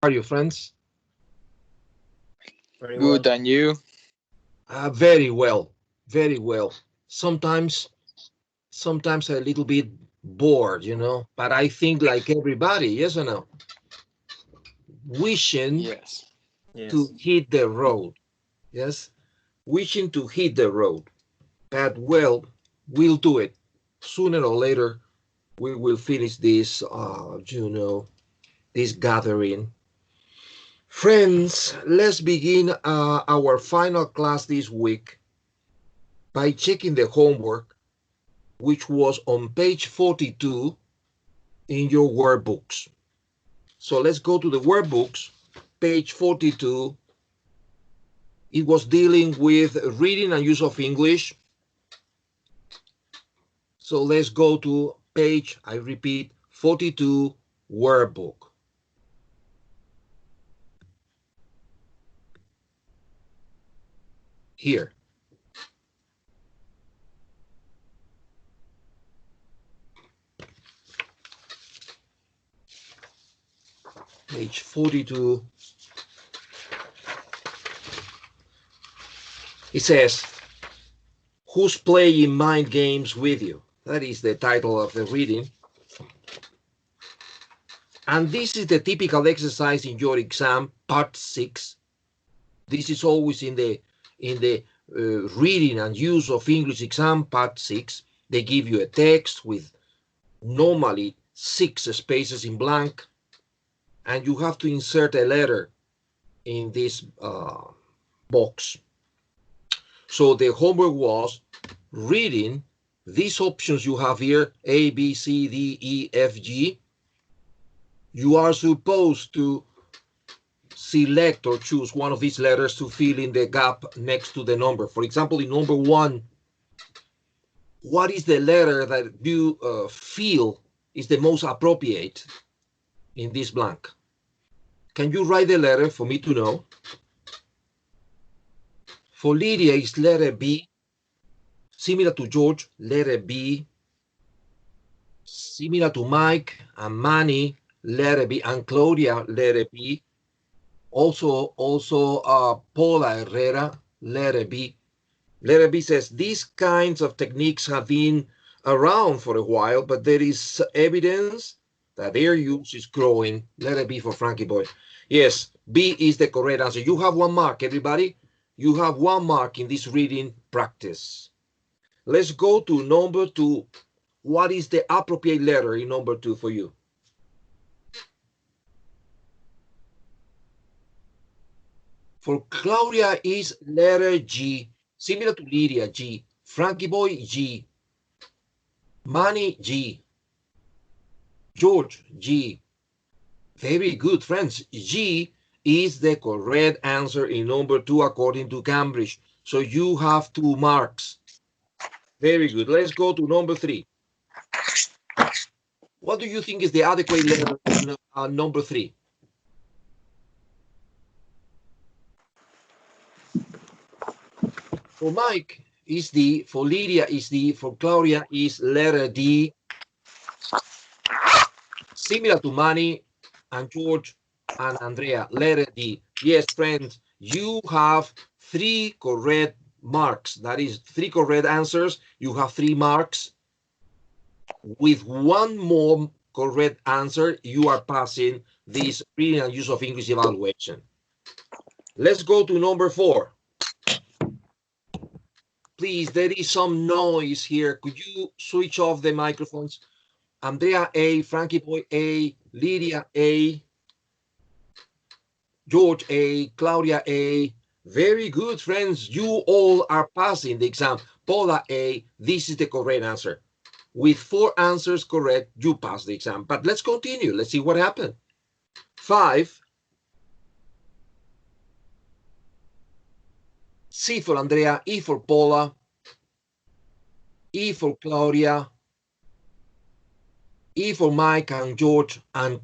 are you, friends? Very Good, well. and you? Very well, very well. Sometimes a little bit bored, but I think like everybody, yes or no? Wishing Yes. to Yes. hit the road, yes? Wishing to hit the road. But well, we'll do it. Sooner or later, we will finish this, this gathering. Friends, let's begin our final class this week by checking the homework, which was on page 42 in your workbooks. So let's go to the workbooks, page 42. It was dealing with reading and use of English. So let's go to page, I repeat, 42, workbook. Here. Page 42. It says, who's playing mind games with you? That is the title of the reading. And this is the typical exercise in your exam, part 6. This is always in the reading and use of English exam, part 6. They give you a text with normally 6 spaces in blank, and you have to insert a letter in this box. So the homework was reading these options you have here, A, B, C, D, E, F, G. You are supposed to select or choose one of these letters to fill in the gap next to the number. For example, in number 1, what is the letter that you feel is the most appropriate in this blank? Can you write the letter for me to know? For Lydia, it's letter B. Similar to George, letter B. Similar to Mike and Manny, letter B. And Claudia, letter B. Also, Paula Herrera, letter B. Letter B says these kinds of techniques have been around for a while, but there is evidence that their use is growing. Letter B for Frankie Boy. Yes, B is the correct answer. You have 1 mark, everybody. You have 1 mark in this reading practice. Let's go to number 2. What is the appropriate letter in number 2 for you? For Claudia is letter G, similar to Lydia, G. Frankie Boy, G. Manny, G. George, G. Very good, friends. G is the correct answer in number 2 according to Cambridge. So you have 2 marks. Very good. Let's go to number 3. What do you think is the adequate letter in number 3? For Mike is D, for Lydia is D, for Claudia is letter D. Similar to Manny and George and Andrea, letter D. Yes, friends, you have 3 correct marks. That is 3 correct answers. You have 3 marks. With 1 more correct answer, you are passing this reading and use of English evaluation. Let's go to number 4. Please, there is some noise here. Could you switch off the microphones? Andrea A, Frankie Boy A, Lydia A, George A, Claudia A. Very good, friends. You all are passing the exam. Paula A, this is the correct answer. With 4 answers correct, you pass the exam. But let's continue. Let's see what happened. 5. C for Andrea, E for Paula, E for Claudia, E for Mike and George, and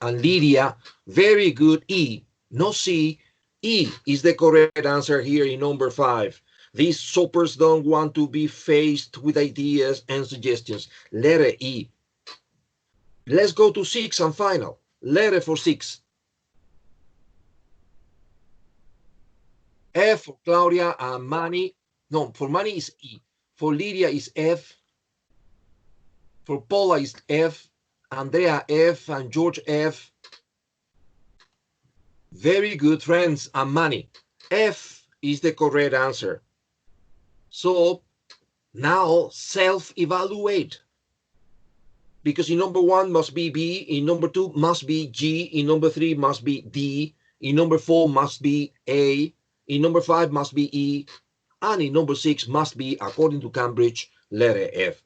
Lydia. Very good, E. No C. E is the correct answer here in number 5. These shoppers don't want to be faced with ideas and suggestions. Letter E. Let's go to 6 and final. letter for 6. F for Claudia and Manny. No, for Manny is E. For Lydia is F. For Paula is F. Andrea F. And George F. Very good, friends. And Manny. F is the correct answer. So now self-evaluate. Because in number 1 must be B, in number 2 must be G, in number 3 must be D, in number 4 must be A, in number 5 must be E, and in number 6 must be, according to Cambridge, letter F.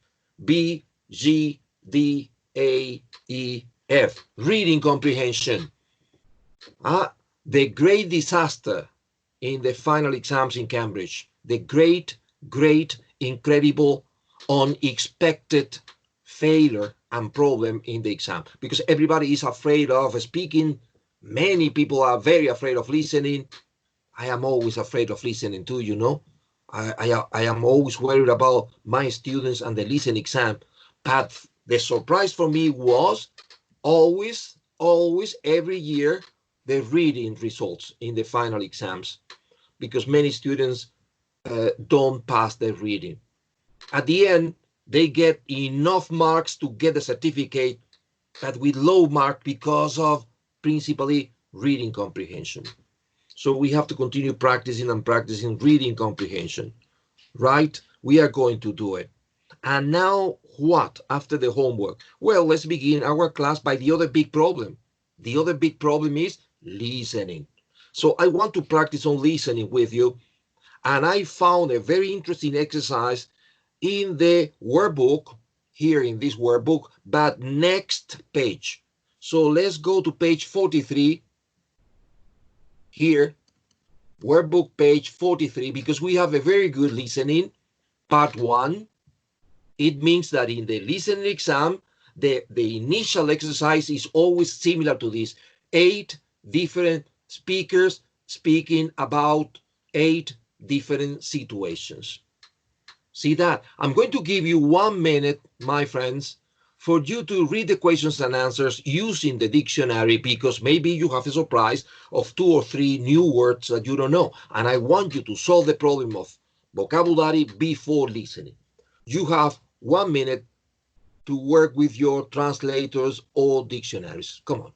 B, G, D, A, E, F. Reading comprehension. The great disaster in the final exams in Cambridge. The great, incredible, unexpected failure and problem in the exam, because everybody is afraid of speaking. Many people are very afraid of listening. I am always afraid of listening too, you know. I am always worried about my students and the listening exam. But the surprise for me was always, every year, the reading results in the final exams, because many students don't pass their reading. At the end, they get enough marks to get the certificate, but with low mark because of principally reading comprehension. So we have to continue practicing and practicing reading comprehension, right? We are going to do it. And now what after the homework? Well, let's begin our class by the other big problem. The other big problem is listening. So I want to practice on listening with you. And I found a very interesting exercise in the workbook, here in this workbook, but next page. So let's go to page 43 here, workbook page 43, because we have a very good listening, part 1. It means that in the listening exam, the initial exercise is always similar to this. 8 different speakers speaking about 8 different situations. See that? I'm going to give you 1 minute, my friends, for you to read the questions and answers using the dictionary, because maybe you have a surprise of 2 or 3 new words that you don't know. And I want you to solve the problem of vocabulary before listening. You have 1 minute to work with your translators or dictionaries. Come on.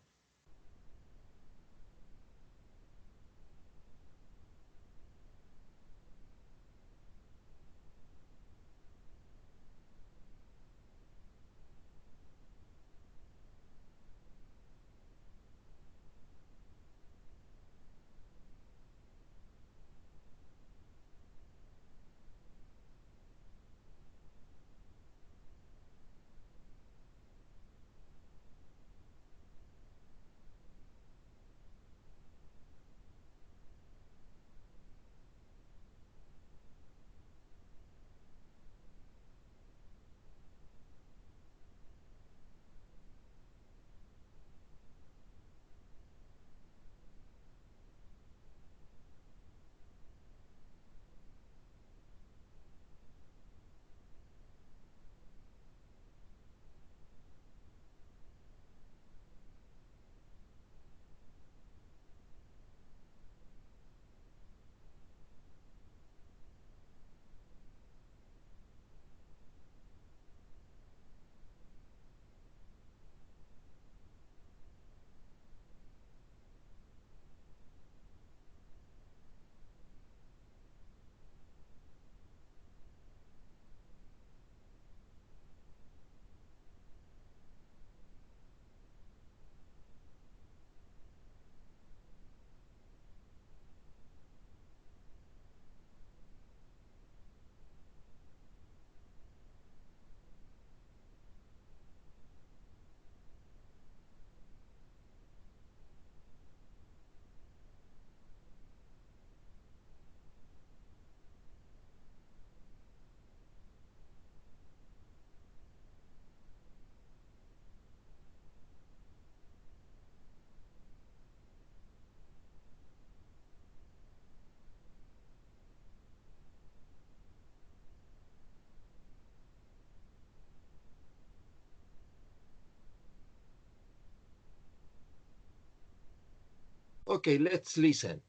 Okay, let's listen.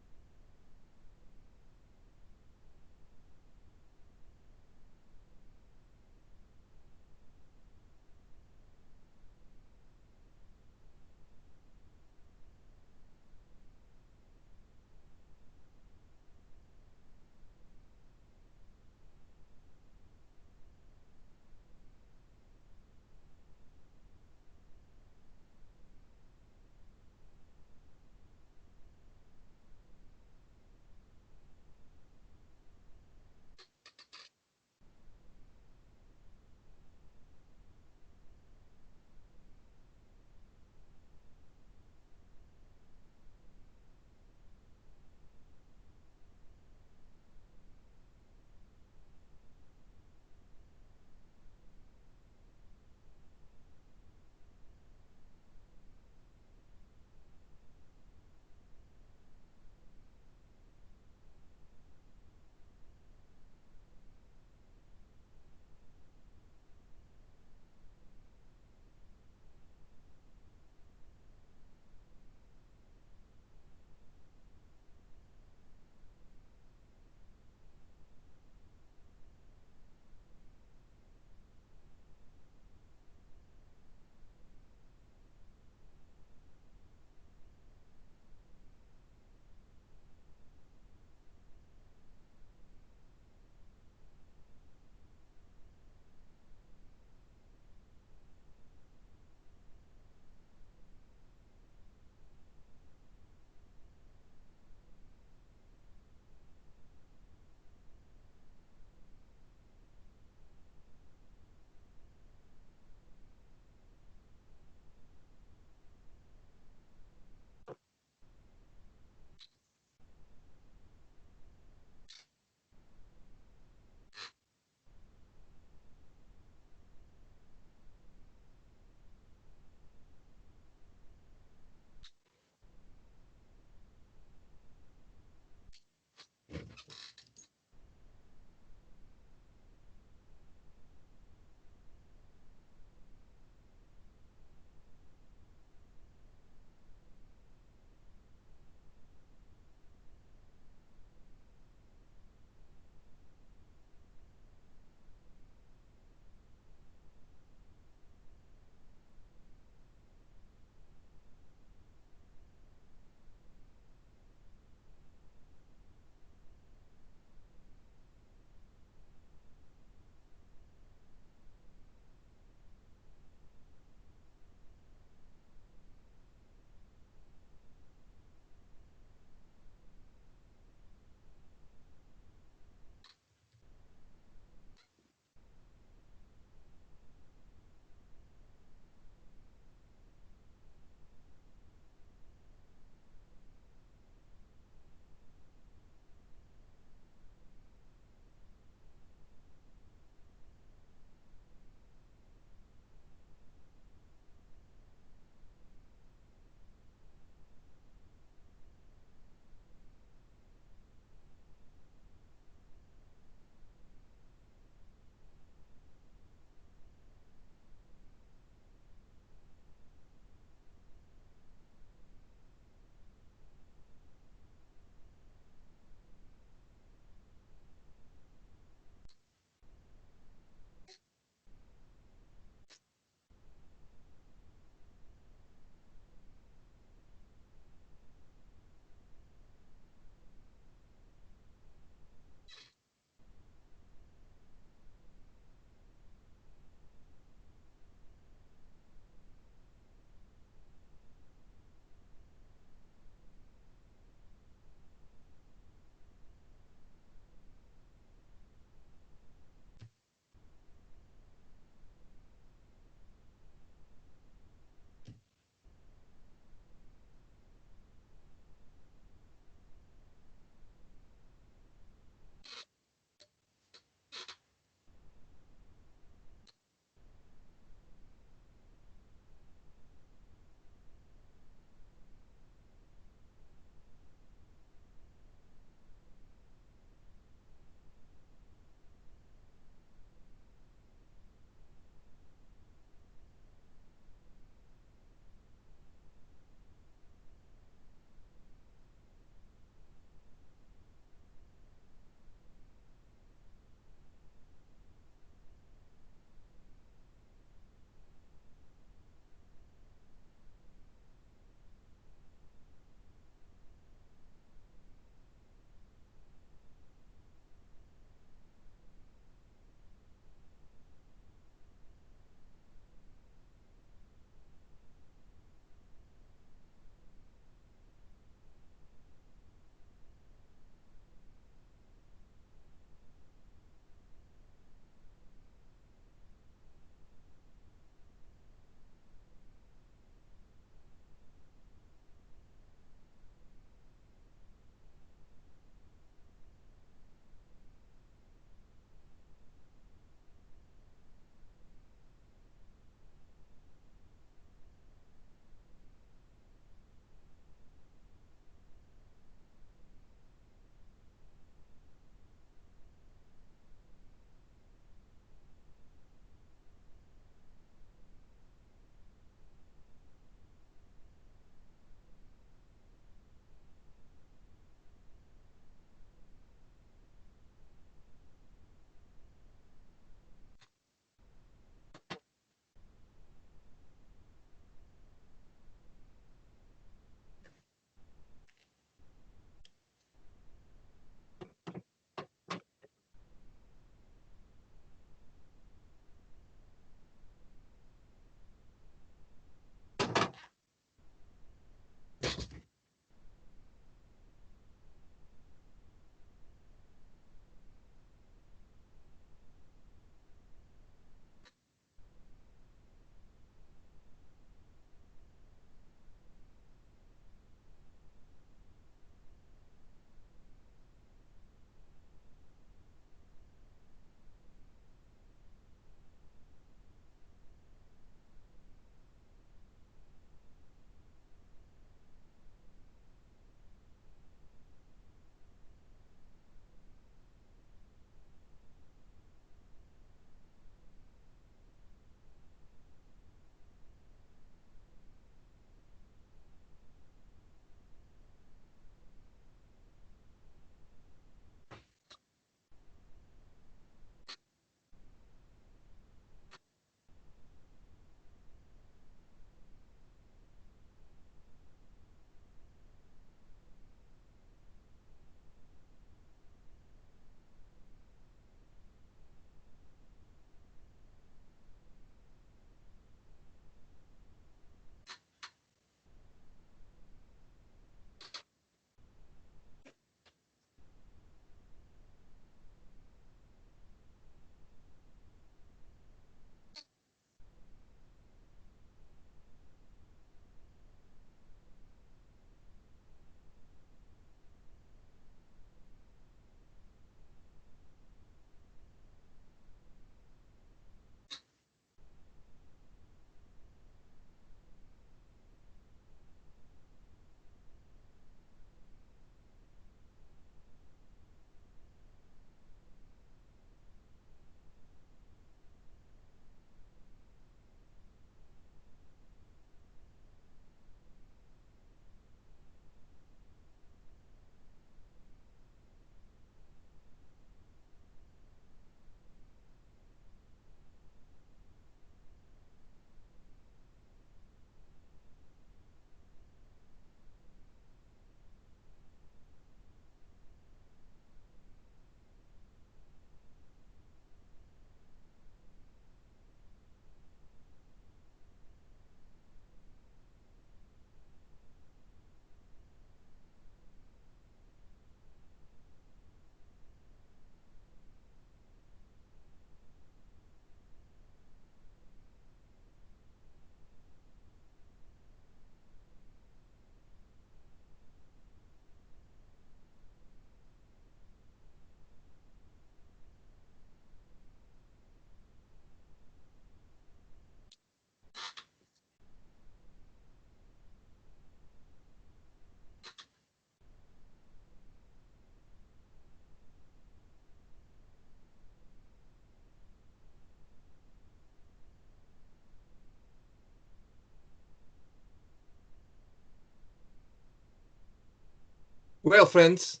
Well, friends,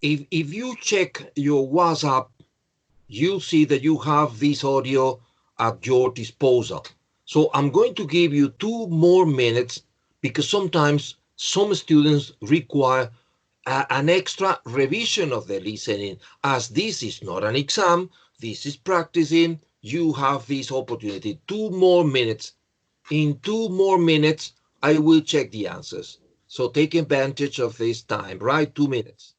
if you check your WhatsApp, you'll see that you have this audio at your disposal. So I'm going to give you 2 more minutes because sometimes some students require an extra revision of the listening. As this is not an exam, this is practicing, you have this opportunity. 2 more minutes. In 2 more minutes, I will check the answers. So take advantage of this time, right? 2 minutes.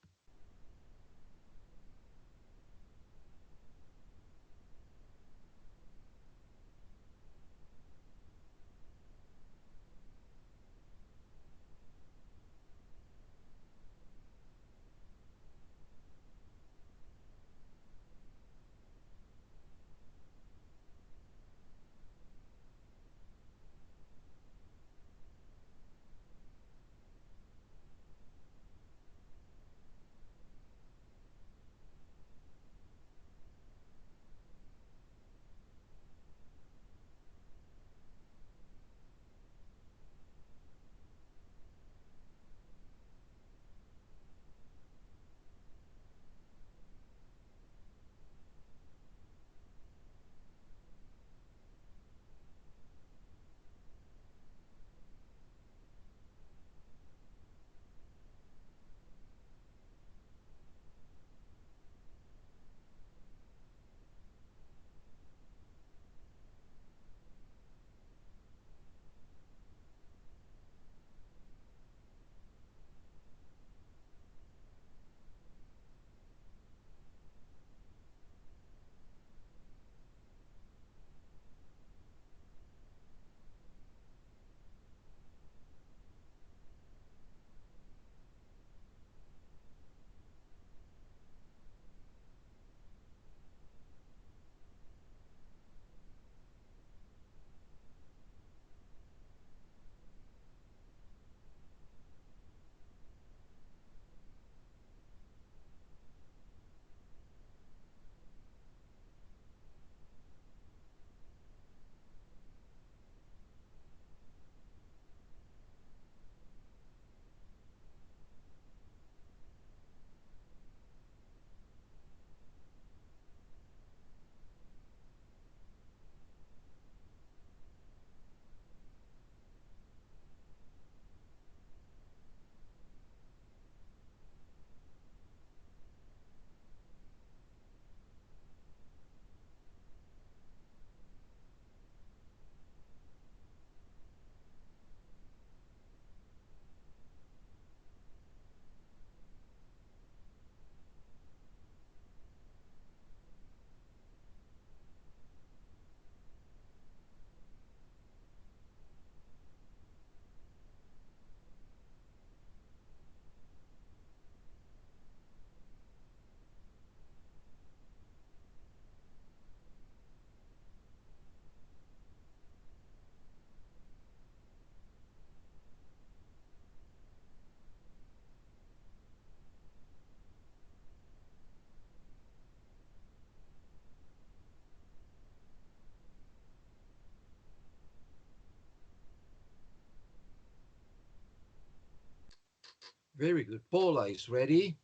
Very good. Paula is ready.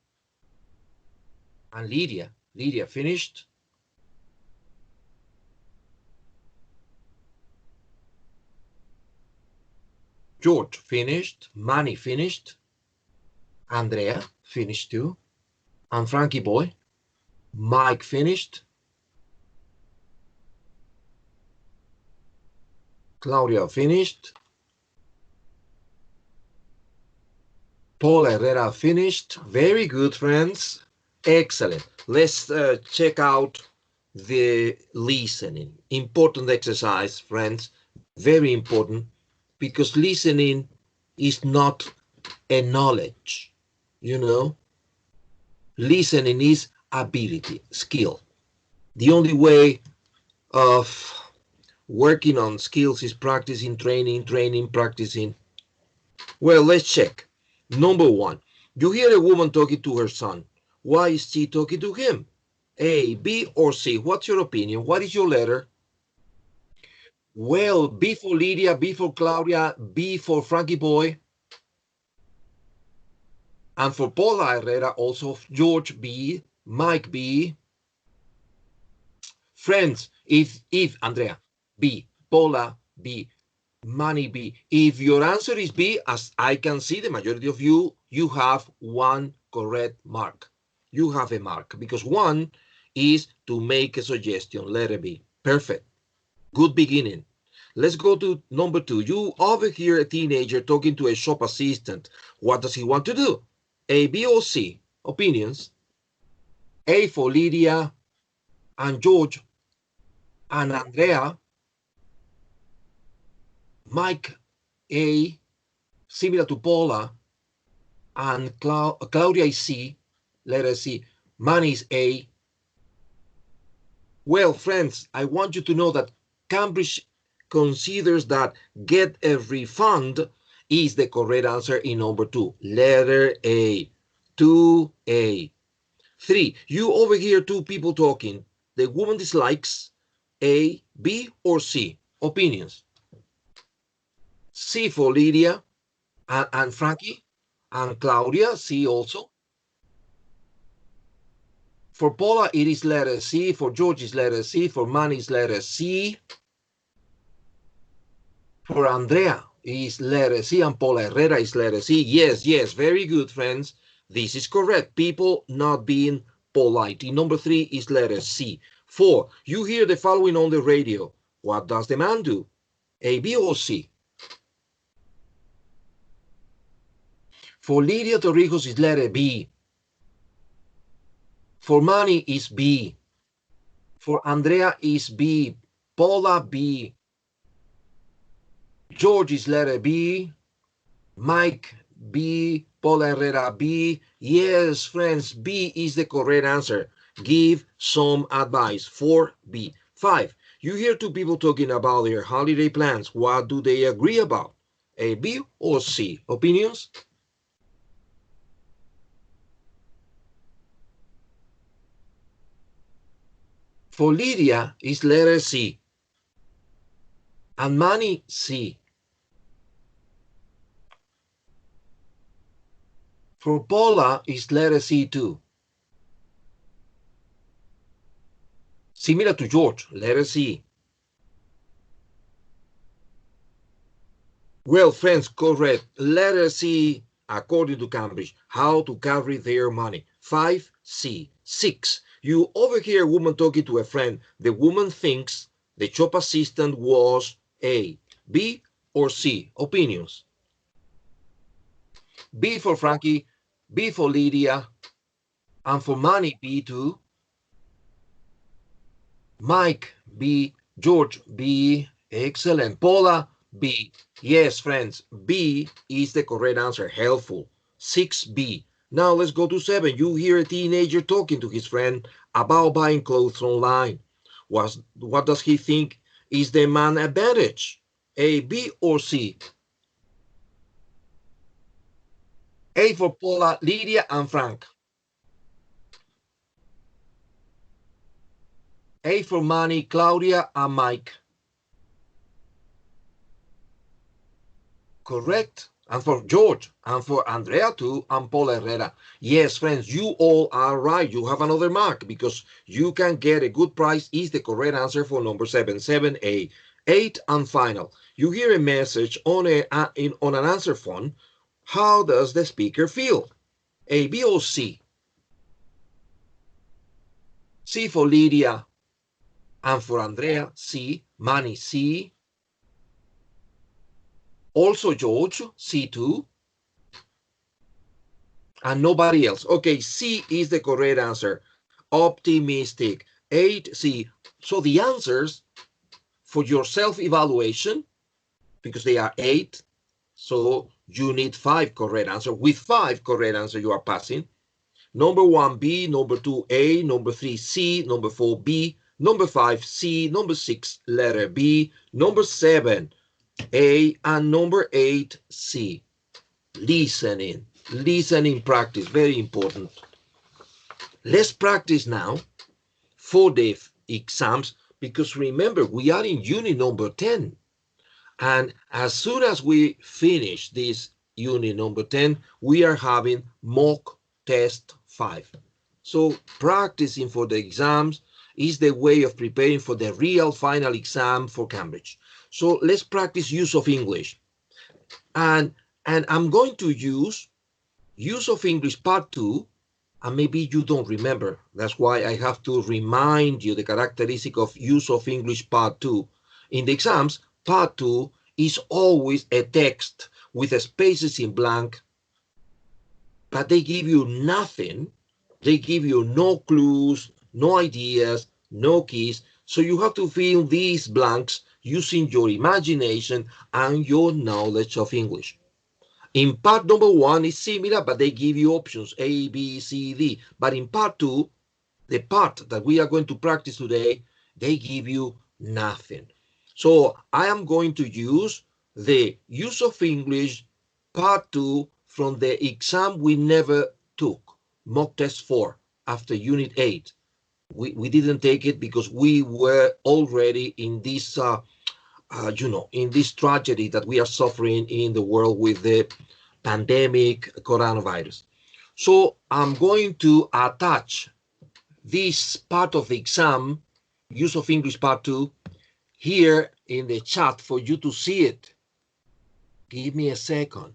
And Lydia. Lydia finished. George finished. Manny finished. Andrea finished too. And Frankie boy. Mike finished. Claudia finished. Paul Herrera finished. Very good, friends. Excellent. Let's check out the listening. Important exercise, friends. Very important, because listening is not a knowledge, you know. Listening is ability, skill. The only way of working on skills is practicing, training, practicing. Well, let's check. Number 1, you hear a woman talking to her son. Why is she talking to him? A, B, or C? What's your opinion? What is your letter? Well, B for Lydia, B for Claudia, B for Frankie boy. And for Paula Herrera, also George B, Mike B. Friends, if Andrea, B, Paula, B, Manny B. If your answer is B, as I can see, the majority of you, you have one correct mark. You have a mark because one is to make a suggestion, letter B. Perfect. Good beginning. Let's go to number 2. You overhear a teenager talking to a shop assistant. What does he want to do? A, B, or C? Opinions. A for Lydia and George and Andrea. Mike A, similar to Paula, and Claudia is C, letter C. Manny is A. Well, friends, I want you to know that Cambridge considers that get a refund is the correct answer in number 2, letter A, 2A. 3, you overhear two people talking. The woman dislikes A, B, or C. Opinions. C for Lydia and Frankie and Claudia, C also. For Paula, it is letter C. For George, is letter C. For Manny, is letter C. For Andrea, is letter C. And Paula Herrera is letter C. Yes, yes, very good, friends. This is correct. People not being polite. In number 3 is letter C. 4, you hear the following on the radio. What does the man do? A, B, or C? For Lydia Torrijos is letter B. For Manny is B. For Andrea is B. Paula B. George is letter B. Mike B. Paula Herrera B. Yes, friends, B is the correct answer. Give some advice. 4B. 5, you hear two people talking about their holiday plans. What do they agree about? A, B, or C? Opinions? For Lydia is letter C. And Manny, C. For Paula is letter C too. Similar to George, letter C. Well, friends, correct. Letter C, according to Cambridge, how to carry their money. 5C. 6, you overhear a woman talking to a friend. The woman thinks the shop assistant was A, B, or C. Opinions. B for Frankie, B for Lydia, and for Manny, B too. Mike, B. George, B. Excellent. Paula, B. Yes, friends, B is the correct answer. Helpful. 6B. Now let's go to 7. You hear a teenager talking to his friend about buying clothes online. What does he think is the man advantage? A, B, or C? A for Paula, Lydia, and Frank. A for Manny, Claudia, and Mike. Correct. And for George, and for Andrea too, and Paul Herrera. Yes, friends, you all are right. You have another mark because you can get a good price is the correct answer for number 7, 7A. 8 and final. You hear a message on an answer phone. How does the speaker feel? A, B, or C? C for Lydia, and for Andrea, C. Manny, C. Also George, C2. And nobody else. Okay, C is the correct answer. Optimistic. 8C. So the answers for your self-evaluation, because they are 8, so you need 5 correct answers. With 5 correct answers, you are passing. Number 1, B. Number 2, A. Number 3, C. Number 4, B. Number 5, C. Number 6, letter B. Number 7, A. And number 8, C. Listening. Listening practice, very important. Let's practice now for the exams, because remember, we are in unit number 10. And as soon as we finish this unit number 10, we are having mock test 5. So practicing for the exams is the way of preparing for the real final exam for Cambridge. So let's practice use of English. And I'm going to use of English part 2, and maybe you don't remember. That's why I have to remind you the characteristic of use of English part 2. In the exams, part 2 is always a text with spaces in blank, but they give you nothing. They give you no clues, no ideas, no keys. So you have to fill these blanks using your imagination and your knowledge of English. In part number 1 is similar, but they give you options A, B, C, D. But in part 2, the part that we are going to practice today, they give you nothing. So I am going to use the use of English part 2 from the exam we never took, mock test 4, after unit 8. We didn't take it because we were already in this in this tragedy that we are suffering in the world with the pandemic coronavirus. So I'm going to attach this part of the exam, use of English part 2, here in the chat for you to see it. Give me a second.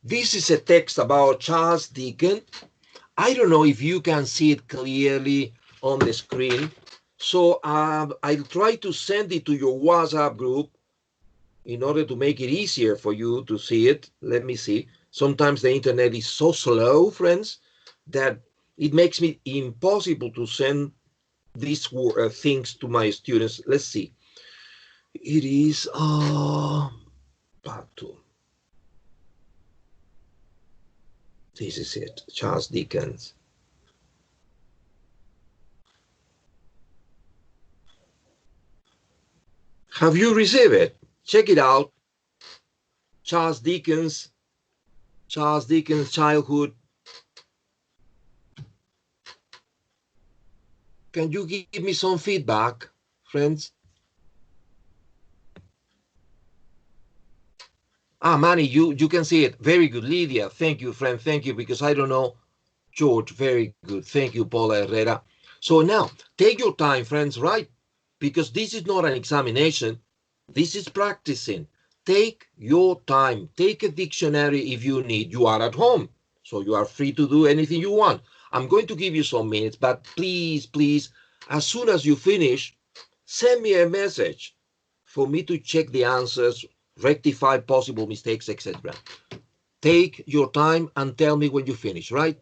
This is a text about Charles Dickens. I don't know if you can see it clearly on the screen. So I'll try to send it to your WhatsApp group in order to make it easier for you to see it. Let me see. Sometimes the internet is so slow, friends, that it makes me impossible to send these things to my students. Let's see. It is part 2. This is it, Charles Dickens. Have you received it? Check it out. Charles Dickens, childhood. Can you give me some feedback, friends? Manny, you can see it. Very good. Lydia, thank you, friend. Thank you, because I don't know. George, very good. Thank you, Paula Herrera. So now, take your time, friends, right? Because this is not an examination. This is practicing. Take your time. Take a dictionary if you need. You are at home, so you are free to do anything you want. I'm going to give you some minutes, but please, as soon as you finish, send me a message for me to check the answers, rectify possible mistakes, etc. Take your time and tell me when you finish, right?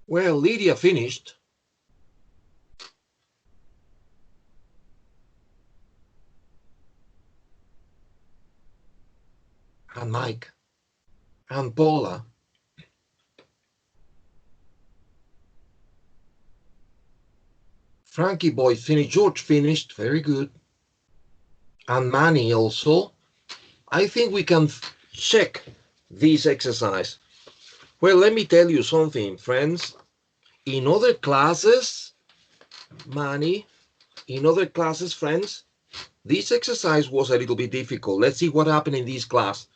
Well, Lydia finished. And Mike. And Paula. Frankie boy finished. George finished. Very good. And Manny also. I think we can check this exercise. Well, let me tell you something, friends. In other classes, Manny, in other classes, friends, this exercise was a little bit difficult. Let's see what happened in this class.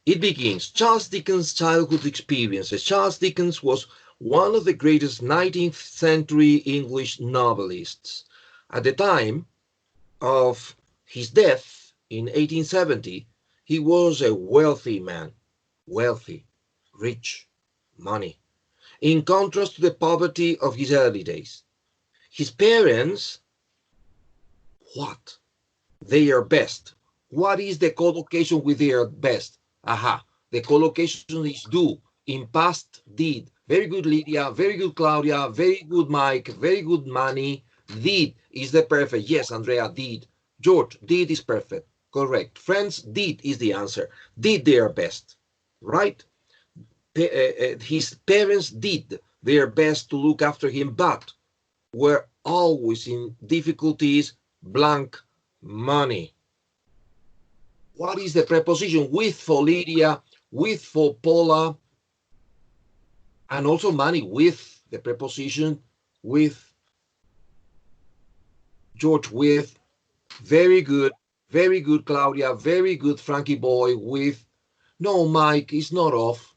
It begins. Charles Dickens' childhood experiences. Charles Dickens was one of the greatest 19th century English novelists. At the time of his death in 1870, he was a wealthy man. Wealthy, rich, money. In contrast to the poverty of his early days. His parents, what? Their best. What is the collocation with their best? Aha. The collocation is do in past did. Very good, Lydia. Very good, Claudia. Very good, Mike. Very good, Manny. Did is the perfect. Yes, Andrea, did. George, did is perfect. Correct. Friends, did is the answer. Did their best. Right? His parents did their best to look after him, but were always in difficulties, blank, money. What is the preposition? With for Lydia, with for Paula, and also money with the preposition with George with. Very good, Claudia. Very good, Frankie boy with. No, Mike, it's not off.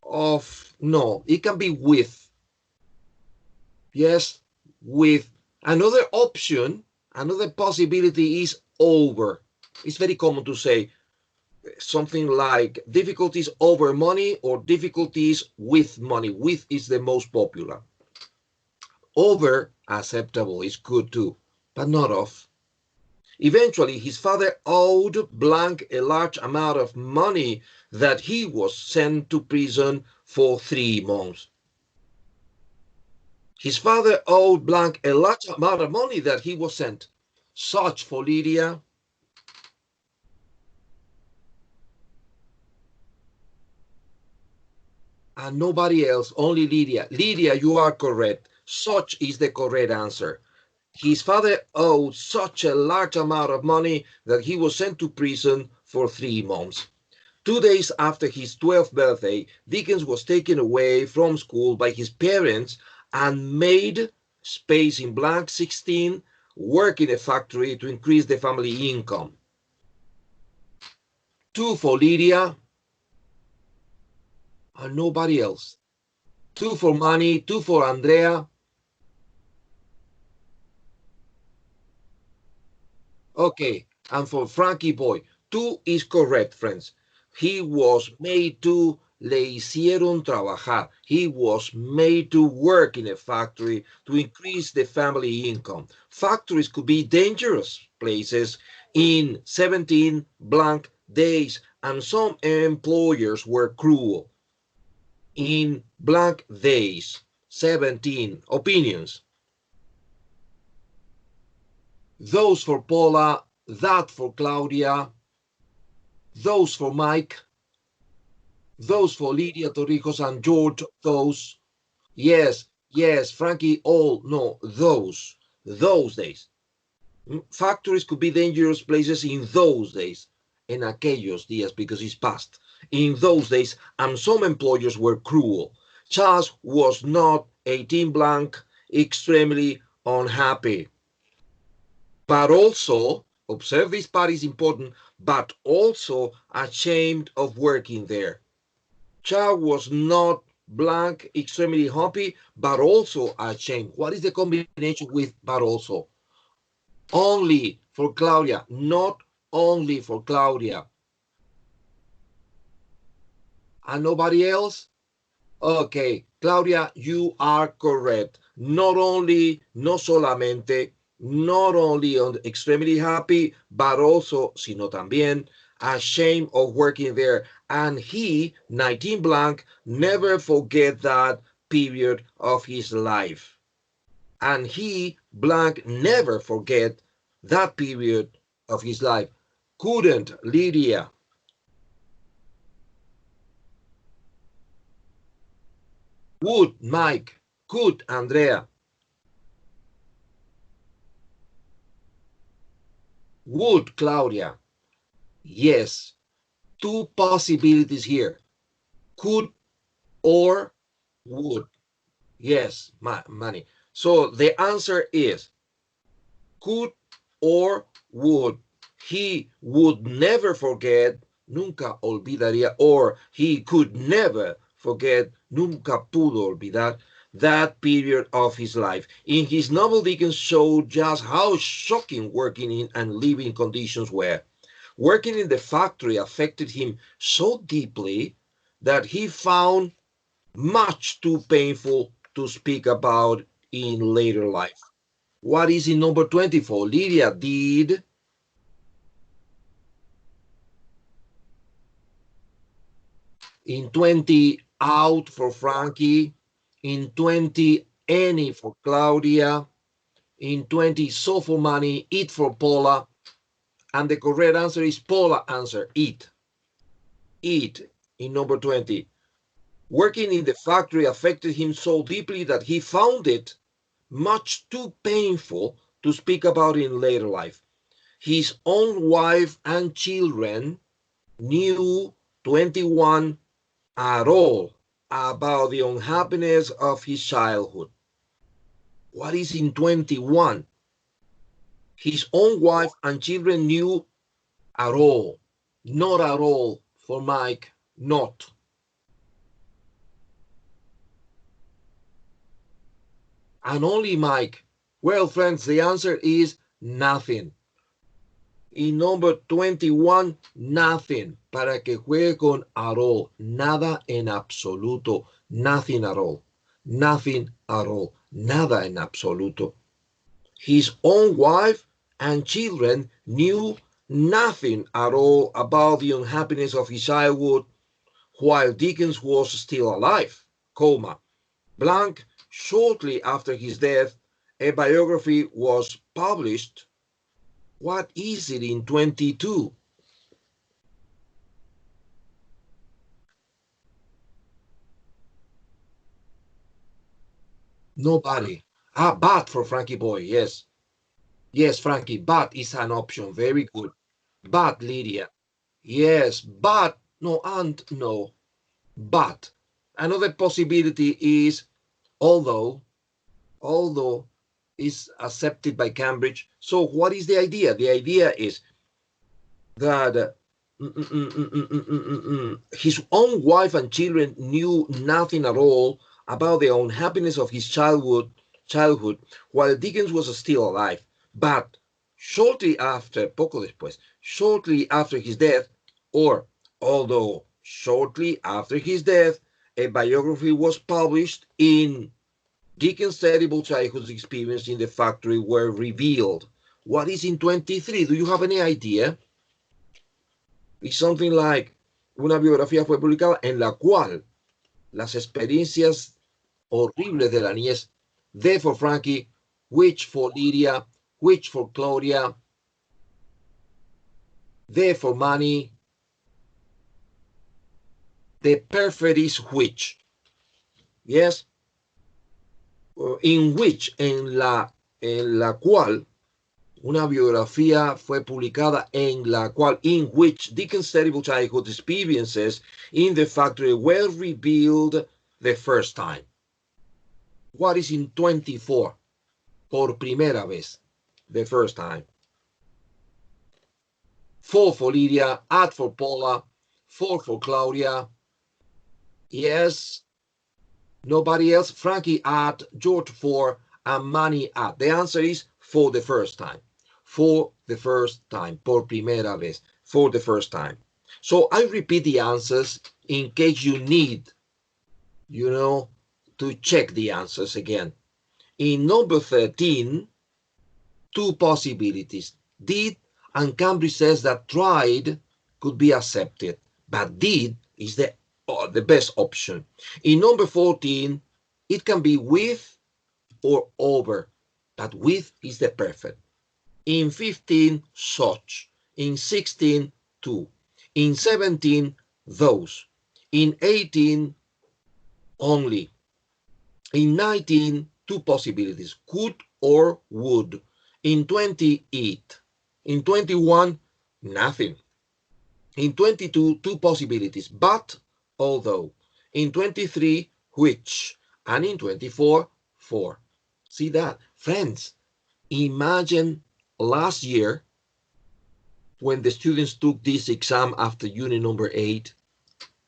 Off, no, it can be with. Yes, with. Another option, another possibility is over. It's very common to say something like difficulties over money or difficulties with money. With is the most popular. Over, acceptable, is good too, but not off. Eventually, his father owed blank a large amount of money that he was sent to prison for 3 months. His father owed blank a large amount of money that he was sent. Such for Lydia. And nobody else, only Lydia. Lydia, you are correct. Such is the correct answer. His father owed such a large amount of money that he was sent to prison for 3 months. 2 days after his 12th birthday, Dickens was taken away from school by his parents and made, space in blank 16, work in a factory to increase the family income. 2 for Lydia and nobody else. 2 for Manny, 2 for Andrea. Okay, and for Frankie boy, 2 is correct, friends. He was made to, le hicieron trabajar. He was made to work in a factory to increase the family income. Factories could be dangerous places in 17 blank days, and some employers were cruel. In blank days, 17 opinions. Those for Paula, that for Claudia, those for Mike, those for Lydia, Torrijos, and George, those. Yes, yes, Frankie, all, no, those days. Factories could be dangerous places in those days, en aquellos días, because it's past. In those days, and some employers were cruel. Charles was not 18 blank, extremely unhappy. But also, observe this part is important, but also ashamed of working there. Charles was not blank, extremely happy, but also ashamed. What is the combination with but also? Only for Claudia, not only for Claudia. And nobody else? Okay, Claudia, you are correct. Not only, no solamente, not only extremely happy, but also, sino también, ashamed of working there. And he, 19 blank, never forget that period of his life. And he, blank, never forget that period of his life. Couldn't, Lydia. Would, Mike. Could, Andrea. Would, Claudia. Yes. Two possibilities here. Could or would. Yes, money. So the answer is could or would. He would never forget, nunca olvidaría, or he could never forget, nunca pudo olvidar, that period of his life. In his novel, Dickens showed just how shocking working in and living conditions were. Working in the factory affected him so deeply that he found much too painful to speak about in later life. What is in number 24? Lydia did in 20 out for Frankie, in 20 any for Claudia, in 20 so for money, eat for Paula, and the correct answer is Paula answer, eat. Eat in number 20. Working in the factory affected him so deeply that he found it much too painful to speak about in later life. His own wife and children knew 21 at all about the unhappiness of his childhood. What is in 21? His own wife and children knew at all. Not at all for Mike, not. And only Mike. Well, friends, the answer is nothing. Y number 21, nothing. Para que juegue con at all. Nada en absoluto. Nothing at all. Nothing at all. Nada en absoluto. His own wife and children knew nothing at all about the unhappiness of his childhood while Dickens was still alive, comma. Blank, shortly after his death, a biography was published. What is it in 22? Nobody. Ah, but for Frankie Boy, yes. Yes, Frankie, but is an option. Very good. But, Lydia. Yes, but, no, and no. But. Another possibility is although is accepted by Cambridge. So what is the idea? The idea is that his own wife and children knew nothing at all about the unhappiness of his childhood while Dickens was still alive. But shortly after, poco después, shortly after his death, or although shortly after his death, a biography was published in Dickens' terrible childhood experience in the factory were revealed. What is in 23? Do you have any idea? It's something like una biografía fue publicada en la cual las experiencias horribles de la niñez, D for Frankie, which for Lydia, which for Claudia, D for money, the perfect is which. Yes? In which, en la cual, una biografía fue publicada en la cual, in which Dickens' terrible childhood experiences in the factory were revealed the first time. What is in 24? Por primera vez, the first time. 4 for Lydia, at for Paula, 4 for Claudia. Yes. Nobody else? Frankie at, George for, and money at. The answer is for the first time. For the first time. Por primera vez. For the first time. So I repeat the answers in case you need, to check the answers again. In number 13, two possibilities. Did, and Cambridge says that tried could be accepted, but did is the best option. In number 14, It can be with or over, but with is the perfect. In 15, such. In 16, to. In 17, those. In 18, only. In 19, two possibilities, could or would. In 20, it. In 21, nothing. In 22, two possibilities, but, although. In 23, which. And in 24, for. See that? Friends, imagine last year when the students took this exam after unit number 8.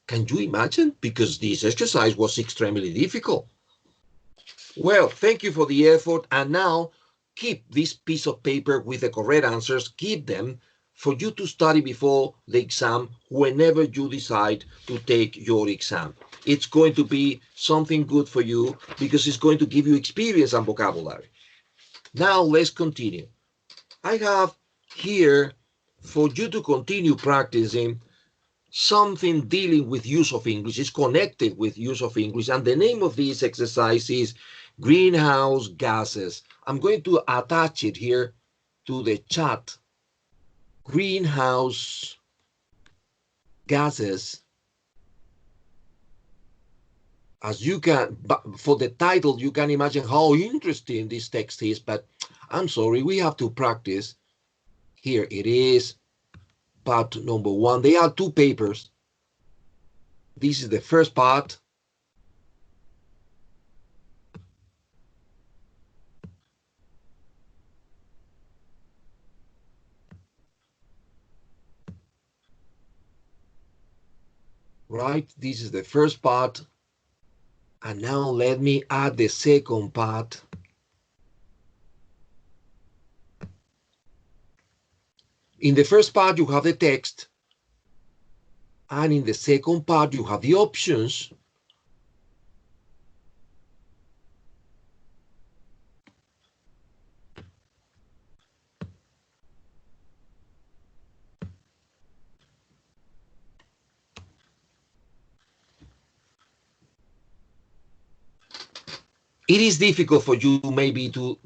Can you imagine? Because this exercise was extremely difficult. Well, thank you for the effort. And now keep this piece of paper with the correct answers. Keep them for you to study before the exam whenever you decide to take your exam. It's going to be something good for you because it's going to give you experience and vocabulary. Now let's continue. I have here for you to continue practicing something dealing with use of English. It's connected with use of English, and the name of this exercise is greenhouse gases. I'm going to attach it here to the chat. Greenhouse gases. As you can, for the title, you can imagine how interesting this text is, but I'm sorry, we have to practice. Here it is, part number 1. They are 2 papers. This is the first part. Right, this is the first part. And now let me add the second part. In the first part, you have the text. And in the second part, you have the options. It is difficult for you maybe to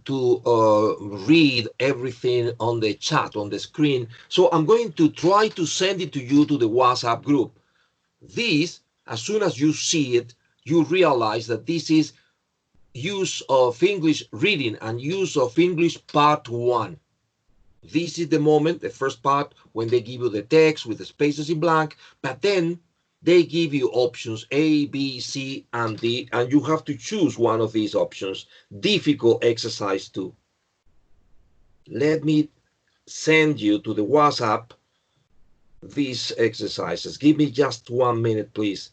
read everything on the chat, on the screen. So I'm going to try to send it to you to the WhatsApp group. This, as soon as you see it, you realize that this is use of English reading and use of English part 1. This is the moment, the first part, when they give you the text with the spaces in blank, but then they give you options A, B, C, and D, and you have to choose one of these options. Difficult exercise 2. Let me send you to the WhatsApp these exercises. Give me just 1 minute, please.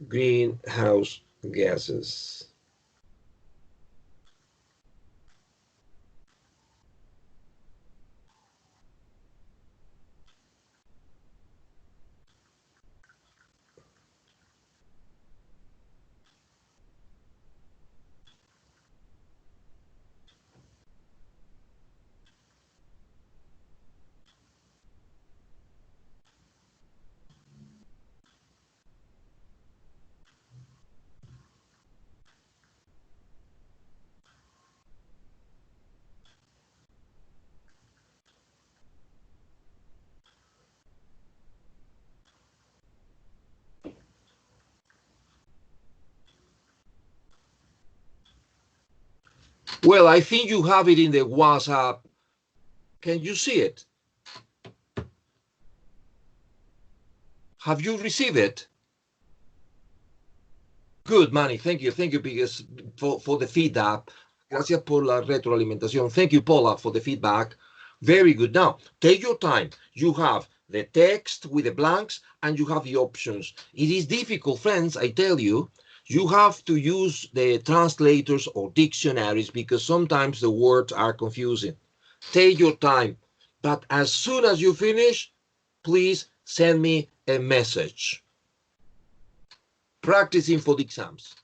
Greenhouse gases. Well, I think you have it in the WhatsApp. Can you see it? Have you received it? Good, Manny. Thank you. Thank you because for the feedback. Gracias por la retroalimentación. Thank you, Paula, for the feedback. Very good. Now, take your time. You have the text with the blanks and you have the options. It is difficult, friends, I tell you. You have to use the translators or dictionaries because sometimes the words are confusing. Take your time. But as soon as you finish, please send me a message. Practicing for the exams.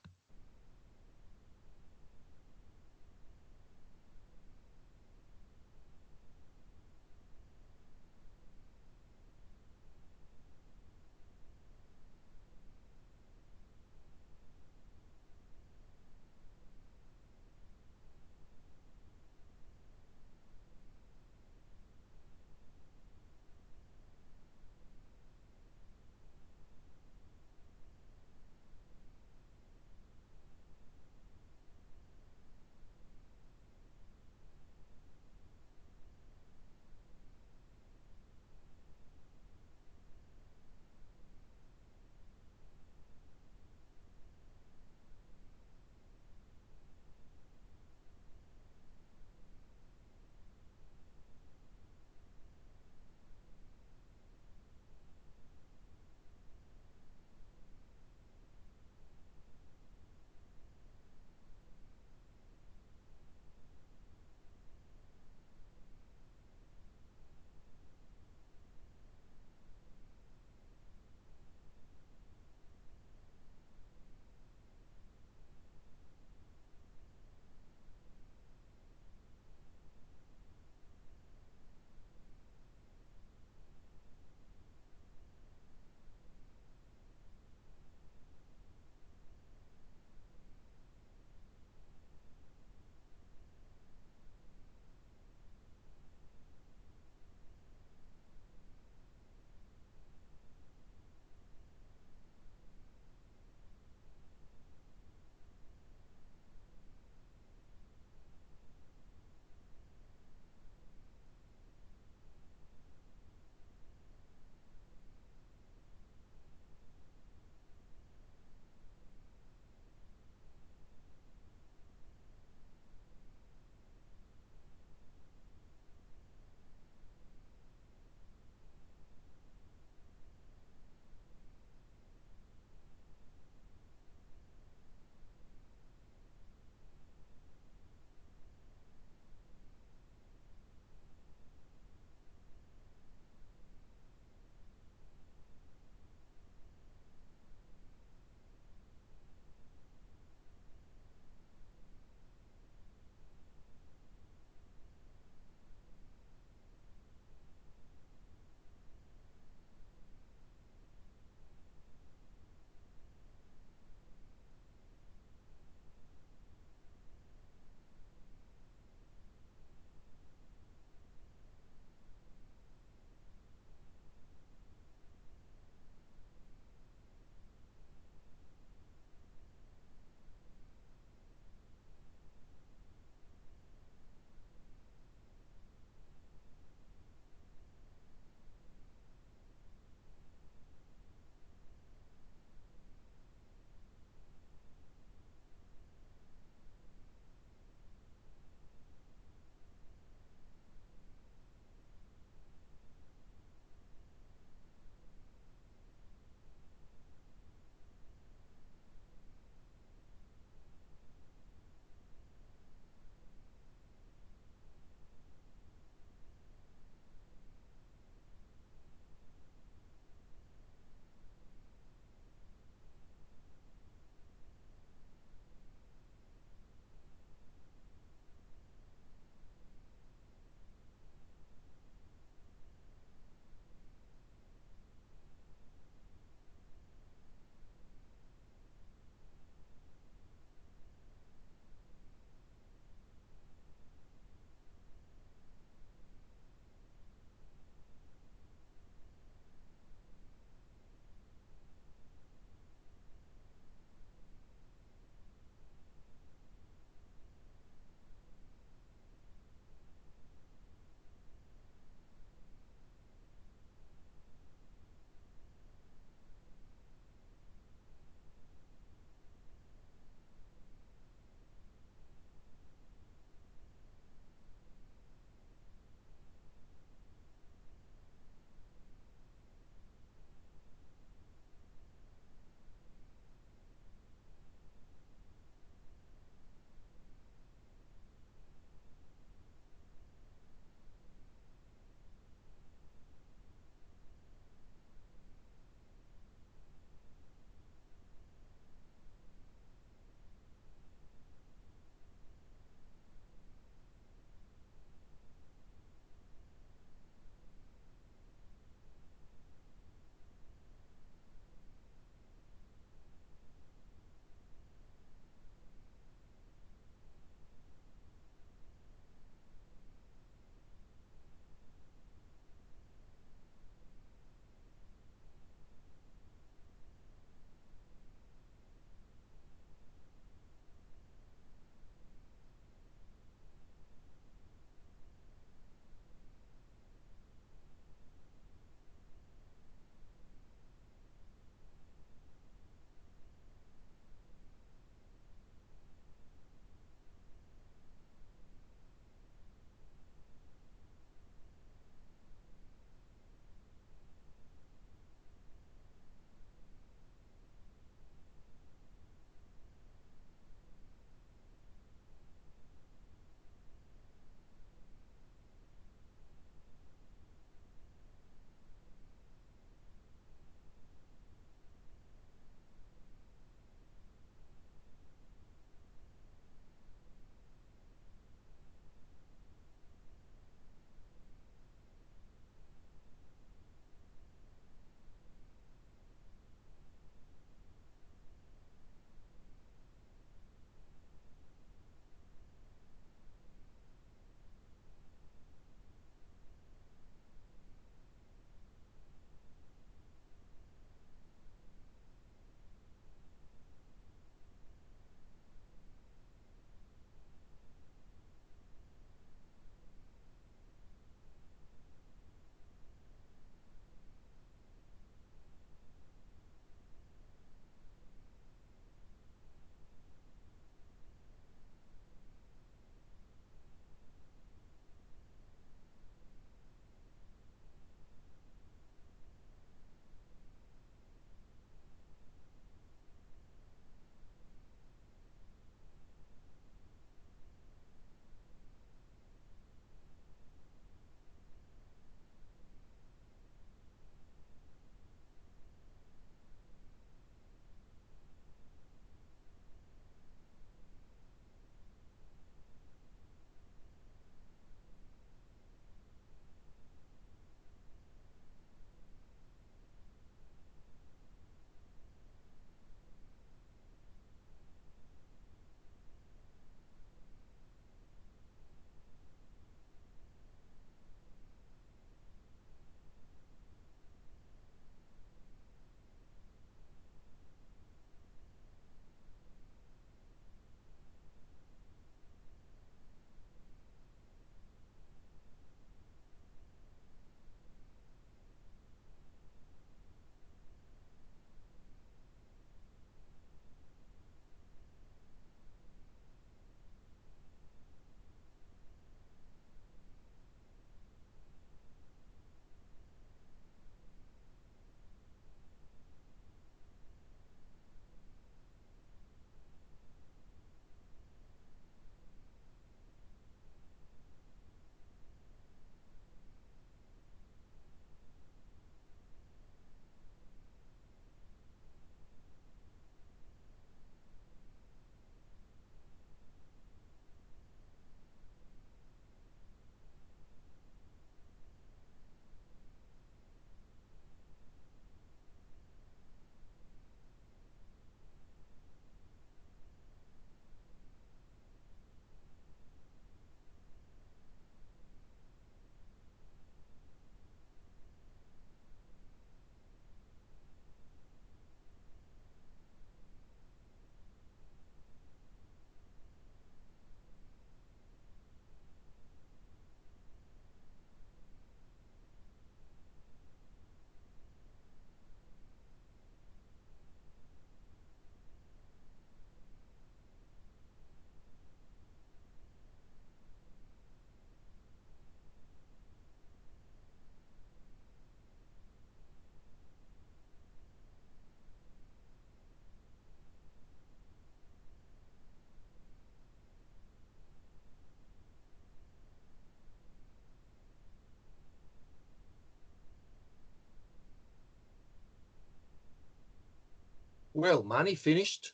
Well, money finished.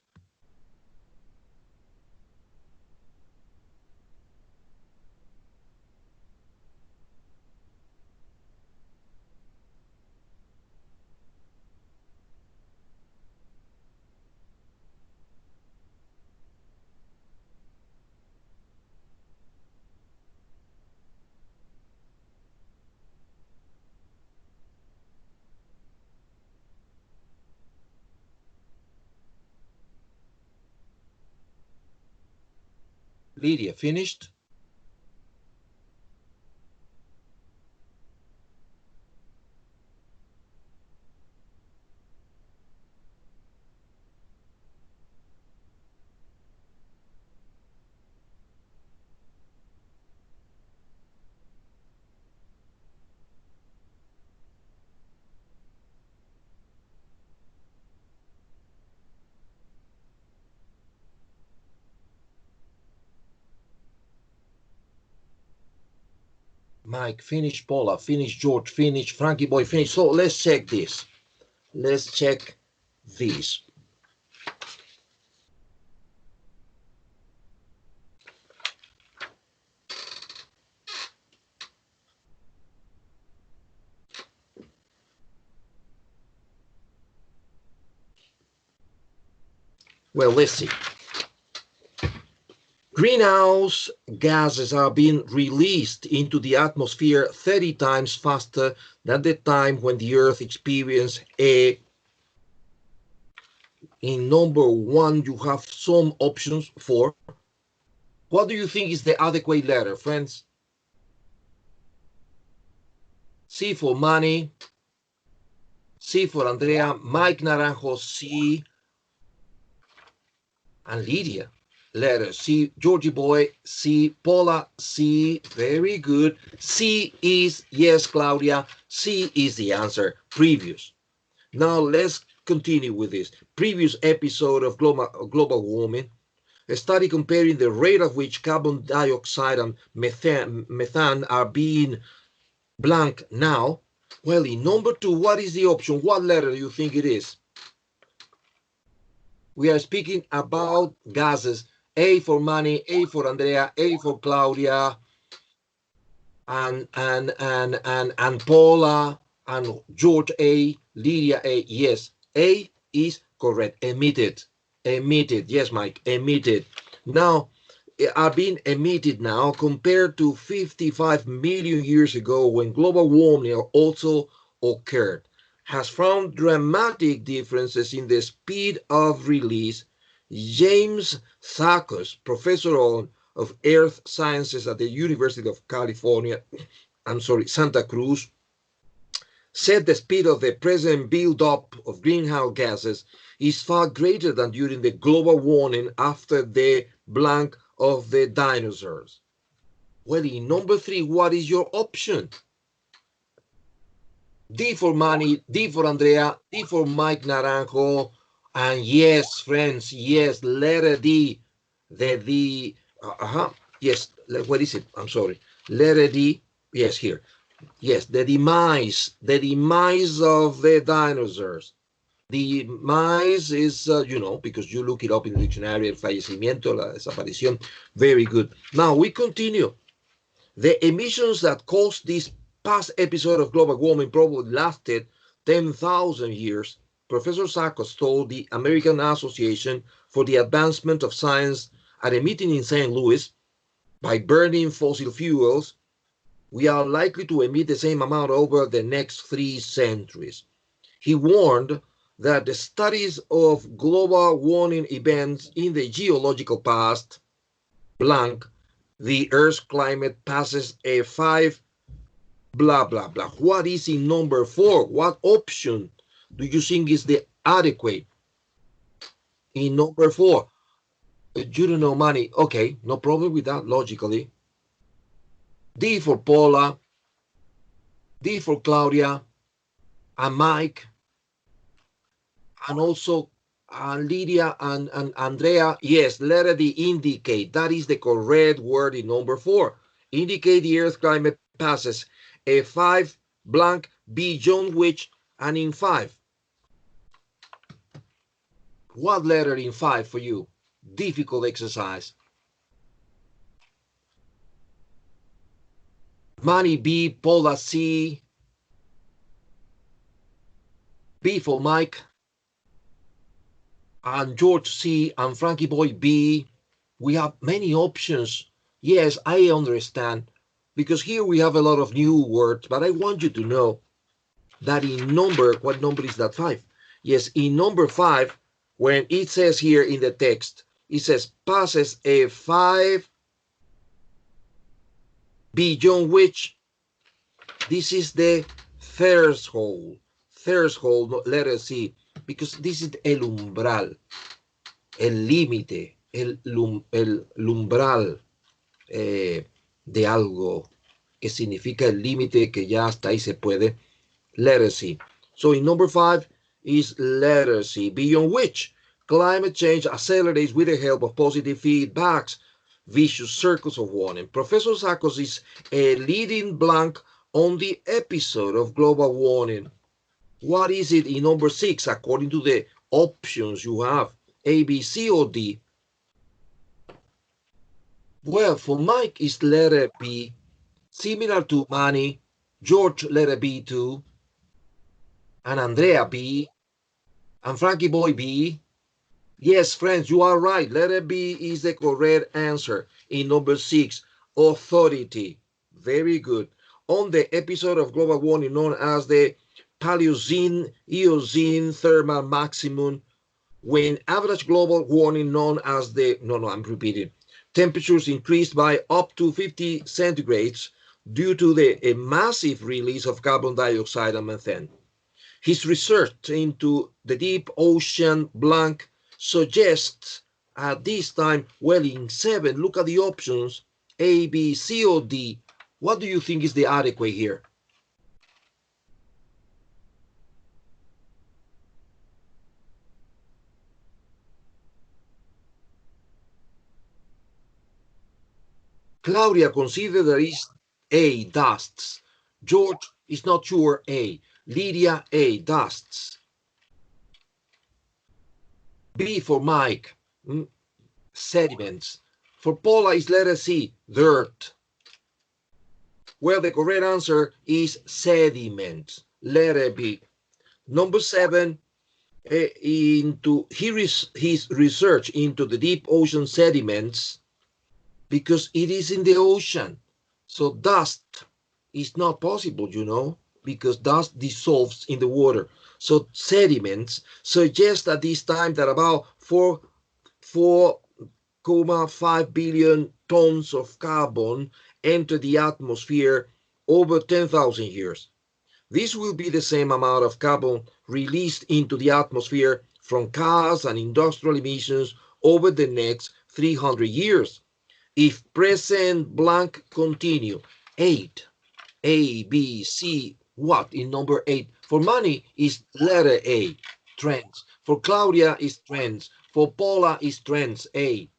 Lydia finished. Mike finished, Paula finished, George finished, Frankie boy finished. So let's check this. Let's check this. Well, let's see. Greenhouse gases are being released into the atmosphere 30 times faster than the time when the Earth experienced a. In number one, you have some options for. What do you think is the adequate letter, friends? C for money. C for Andrea. Mike Naranjo, C. And Lydia. Letter C. Georgie boy, C. Paula, C. Very good. C is, yes, Claudia. C is the answer. Previous. Now let's continue with this. Previous episode of global warming. A study comparing the rate at which carbon dioxide and methane are being blank now. Well, in number two, what is the option? What letter do you think it is? We are speaking about gases. A for money, A for Andrea, A for Claudia, and Paula, and George A, Lydia A. Yes, A is correct. Emitted. Emitted. Yes, Mike. Emitted. Now, are being emitted now compared to 55 million years ago when global warming also occurred, has found dramatic differences in the speed of release. James Thakos, professor of earth sciences at the University of California, Santa Cruz, said the speed of the present build-up of greenhouse gases is far greater than during the global warming after the blank of the dinosaurs. Well, in number three, what is your option? D for money, D for Andrea, D for Mike Naranjo, and yes, friends, yes, letter D, the D, yes, what is it? I'm sorry, letter D, yes, here, yes, the demise of the dinosaurs. The demise is, because you look it up in the dictionary, el fallecimiento, la desaparición. Very good. Now we continue. The emissions that caused this past episode of global warming probably lasted 10,000 years. Professor Sakos told the American Association for the Advancement of Science at a meeting in St. Louis, by burning fossil fuels, we are likely to emit the same amount over the next 3 centuries. He warned that the studies of global warming events in the geological past, blank, the Earth's climate passes a 5, blah, blah, blah. What is in number 4? What option do you think is the adequate? In number 4, you don't know money. Okay, no problem with that, logically. D for Paula, D for Claudia, and Mike, and also Lydia and Andrea. Yes, letter D, indicate. That is the correct word in number 4. Indicate the Earth's climate passes a 5, blank, beyond which, and in 5. What letter in 5 for you? Difficult exercise. Manny B, Paula C, B for Mike, and George C, and Frankie Boy B. We have many options. Yes, I understand, because here we have a lot of new words, but I want you to know that in number, what number is that? 5. Yes, in number 5, when it says here in the text, it says passes a 5 beyond which, this is the threshold, letter C, because this is el umbral, el límite, el umbral de algo, que significa el límite que ya hasta ahí se puede, letter C. So in number 5 is letter C, beyond which climate change accelerates with the help of positive feedbacks, vicious circles of warning. Professor Sakos is a leading blank on the episode of global warming. What is it in number 6 according to the options you have? A, B, C, or D? Well, for Mike is letter B, similar to Manny, George letter B too, and Andrea B, and Frankie Boy B. Yes, friends, you are right. Letter B is the correct answer in number 6, authority. Very good. On the episode of global warming known as the Paleocene-Eocene thermal maximum, when average global warming known as the, I'm repeating, temperatures increased by up to 50 centigrades due to the massive release of carbon dioxide and methane. His research into the deep ocean blank suggests at this time, well, in 7, look at the options, A, B, C, or D. What do you think is the adequate here? Claudia consider there is A, dusts. George is not sure A. Lydia A, dusts. B for Mike, sediments. For Paula is letter C, dirt. Well, the correct answer is sediments, letter B. Number 7, into his research into the deep ocean sediments, because it is in the ocean. So dust is not possible, you know, because dust dissolves in the water. So sediments suggest at this time that about 4.5 billion tons of carbon enter the atmosphere over 10,000 years. This will be the same amount of carbon released into the atmosphere from cars and industrial emissions over the next 300 years. If present blank continue, 8, A, B, C, what in number 8? For Manny is letter A, trends. For Claudia is trends. For Paula is trends, A.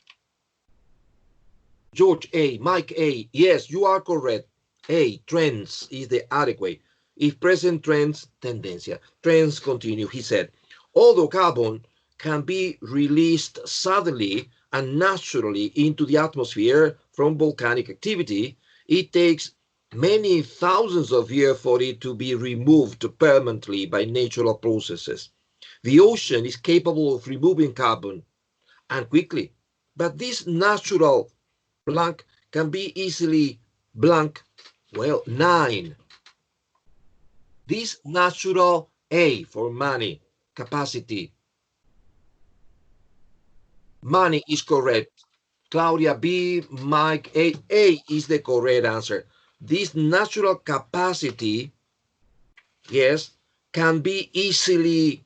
George A, Mike A, yes, you are correct. A, trends is the adequate. If present trends, tendencia. Trends continue, he said. Although carbon can be released suddenly and naturally into the atmosphere from volcanic activity, it takes many thousands of years for it to be removed permanently by natural processes. The ocean is capable of removing carbon, and quickly, but this natural blank can be easily blank, well, 9. This natural A for money, capacity. Money is correct. Claudia B, Mike A. A is the correct answer. This natural capacity, yes, can be easily,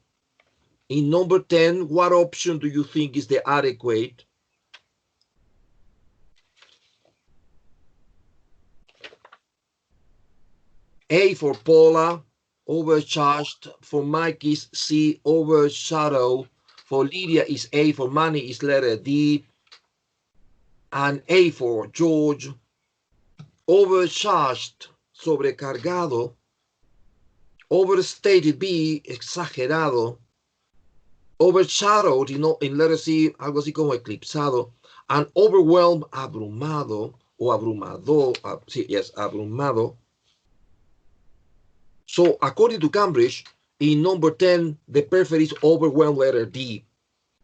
in number 10, what option do you think is the adequate? A for Paula, overcharged. For Mike is C, overshadow. For Lydia is A. For money is letter D. And A for George, overcharged, sobrecargado. Overstated B, exagerado. Overshadowed, en letra C, algo así como eclipsado. And overwhelmed, abrumado, o abrumado, sí, yes, abrumado. So according to Cambridge, in number 10, the perfect is overwhelmed letter D,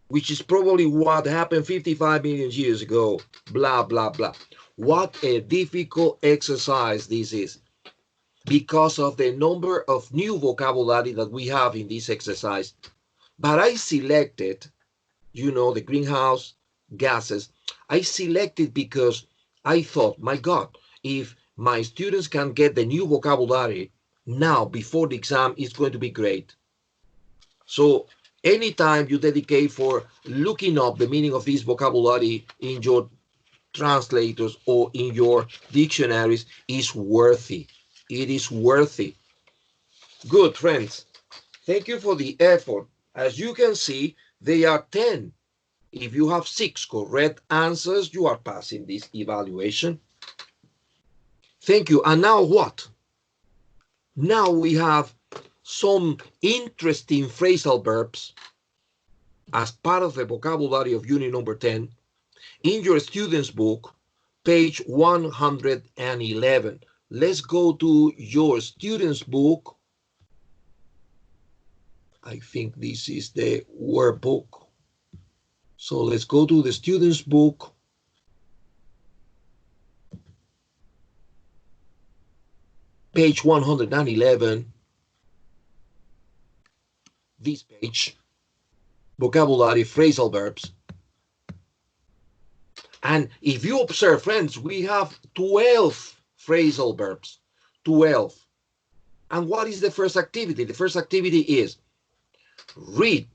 which is probably what happened 55 million years ago. Blah, blah, blah. What a difficult exercise this is because of the number of new vocabulary that we have in this exercise. But I selected, the greenhouse gases. I selected because I thought, my God, if my students can get the new vocabulary now before the exam, it's going to be great. So anytime you dedicate for looking up the meaning of this vocabulary in your translators or in your dictionaries is worthy. It is worthy. Good, friends. Thank you for the effort. As you can see, they are 10. If you have 6 correct answers, you are passing this evaluation. Thank you. And now what? Now we have some interesting phrasal verbs as part of the vocabulary of unit number 10 in your student's book, page 111. Let's go to your student's book. I think this is the workbook. So let's go to the student's book. Page 111. This page. Vocabulary, phrasal verbs. And if you observe, friends, we have 12 phrasal verbs. 12. And what is the first activity? The first activity is read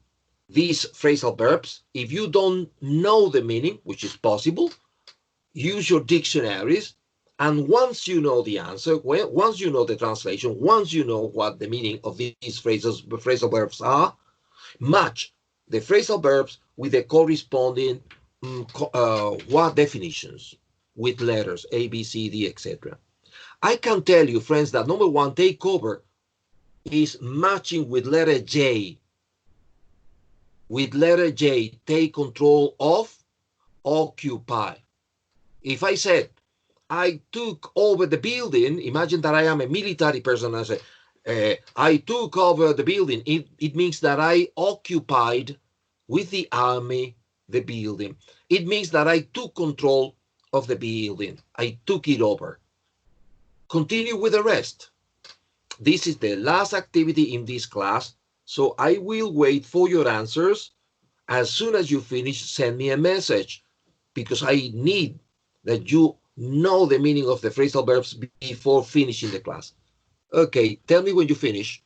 these phrasal verbs. If you don't know the meaning, which is possible, use your dictionaries. And once you know the answer, once you know the translation, once you know what the meaning of these phrasal verbs are, match the phrasal verbs with the corresponding what definitions with letters A, B, C, D, etc. I can tell you, friends, that number one takeover is matching with letter J. With letter J, take control of, occupy. If I said, I took over the building, imagine that I am a military person, I say, I took over the building. It means that I occupied with the army the building. It means that I took control of the building. I took it over. Continue with the rest. This is the last activity in this class, so I will wait for your answers. As soon as you finish, send me a message because I need that you know the meaning of the phrasal verbs before finishing the class. Okay, tell me when you finish.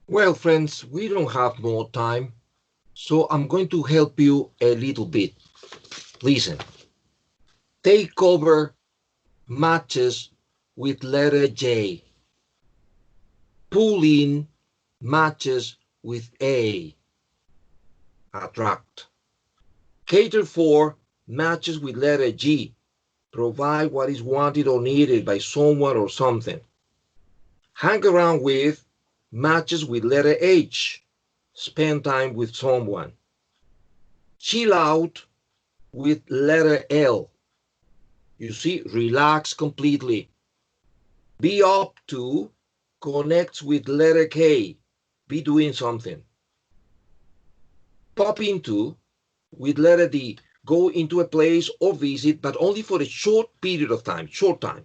Well, friends, we don't have more time, so I'm going to help you a little bit. Listen. Take over matches with letter J. Pull in matches with A. Attract. Cater for matches with letter G. Provide what is wanted or needed by someone or something. Hang around with matches with letter H. Spend time with someone. Chill out with letter L. You see, relax completely. Be up to connects with letter K. Be doing something. Pop into with letter D. Go into a place or visit, but only for a short period of time, short time.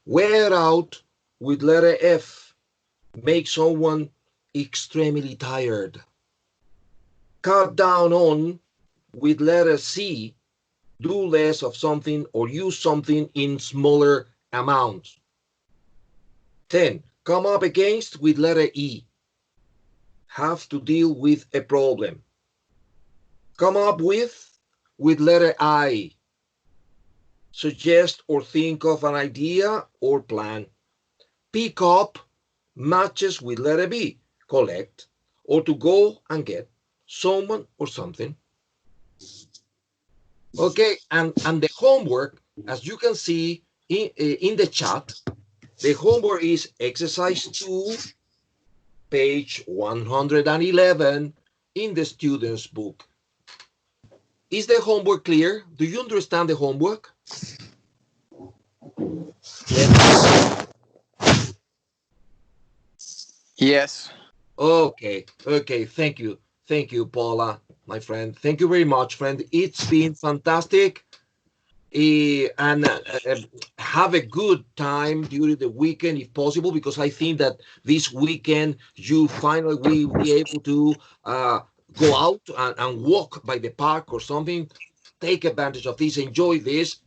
Wear out with letter F. Make someone extremely tired. Cut down on with letter C. Do less of something or use something in smaller amounts. 10. Come up against with letter E. Have to deal with a problem. Come up with letter I. Suggest or think of an idea or plan. Pick up matches with letter B. Collect or to go and get someone or something. Okay, and the homework, as you can see in the chat, the homework is exercise 2, page 111 in the student's book. Is the homework clear? Do you understand the homework? Yes. Okay, thank you. Thank you, Paula, my friend. Thank you very much, friend. It's been fantastic. And have a good time during the weekend if possible, because I think that this weekend you finally will be able to go out and walk by the park or something. Take advantage of this, enjoy this,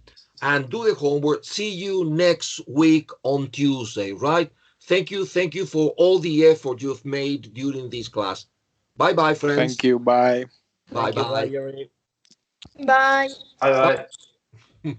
and do the homework. See you next week on Tuesday, right? Thank you for all the effort you've made during this class. Bye bye, friends. Thank you. Bye. Bye Thank you. Bye, bye. Jerry. Bye. Bye Bye bye. bye.